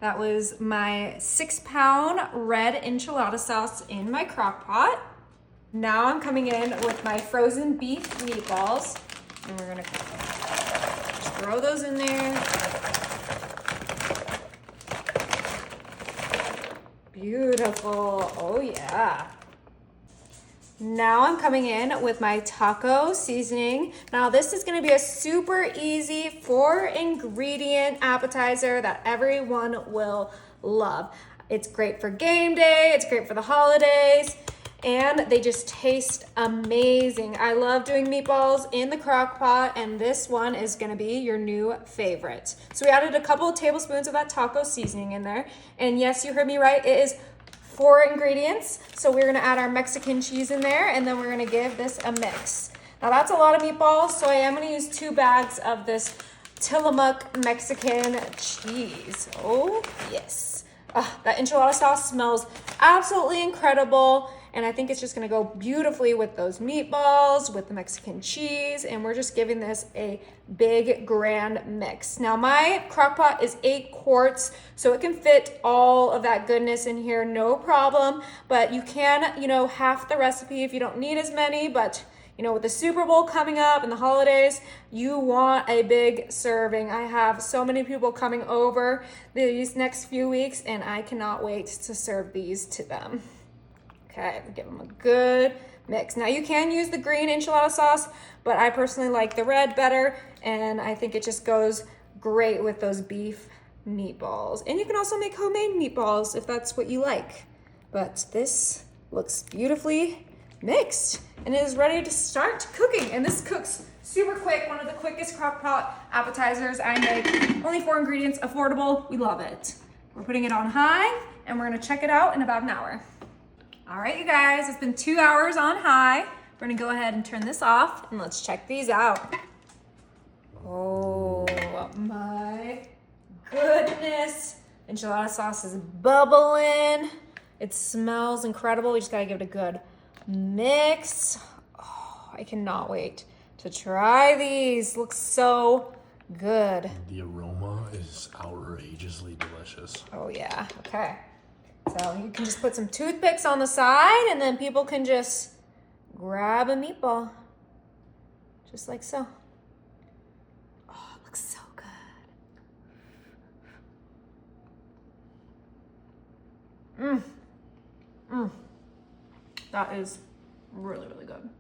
That was my 6-pound red enchilada sauce in my crock pot. Now I'm coming in with my frozen beef meatballs, and we're gonna just throw those in there. Beautiful, oh yeah. Now I'm coming in with my taco seasoning. Now this is gonna be a super easy 4-ingredient appetizer that everyone will love. It's great for game day, it's great for the holidays, and they just taste amazing. I love doing meatballs in the crock pot, and this one is gonna be your new favorite. So we added a couple of tablespoons of that taco seasoning in there, and yes, you heard me right, it is 4 ingredients. So we're gonna add our Mexican cheese in there, and then we're gonna give this a mix. Now that's a lot of meatballs, so I am gonna use 2 bags of this Tillamook Mexican cheese. Oh, yes. That enchilada sauce smells absolutely incredible, and I think it's just gonna go beautifully with those meatballs, with the Mexican cheese, and we're just giving this a big grand mix. Now my crock pot is 8 quarts, so it can fit all of that goodness in here, no problem, but you can, half the recipe if you don't need as many, but with the Super Bowl coming up and the holidays, you want a big serving. I have so many people coming over these next few weeks, and I cannot wait to serve these to them. Okay, give them a good mix. Now you can use the green enchilada sauce, but I personally like the red better, and I think it just goes great with those beef meatballs. And you can also make homemade meatballs if that's what you like. But this looks beautifully mixed, and it is ready to start cooking. And this cooks super quick, one of the quickest crock pot appetizers I make. Only 4 ingredients, affordable, we love it. We're putting it on high, and we're gonna check it out in about an hour. All right, you guys, it's been 2 hours on high. We're gonna go ahead and turn this off, and let's check these out. Oh my goodness. Enchilada sauce is bubbling. It smells incredible. We just gotta give it a good mix. Oh, I cannot wait to try these. Looks so good. The aroma is outrageously delicious. Oh yeah, okay. So you can just put some toothpicks on the side, and then people can just grab a meatball. Just like so. Oh, it looks so good. That is really, really good.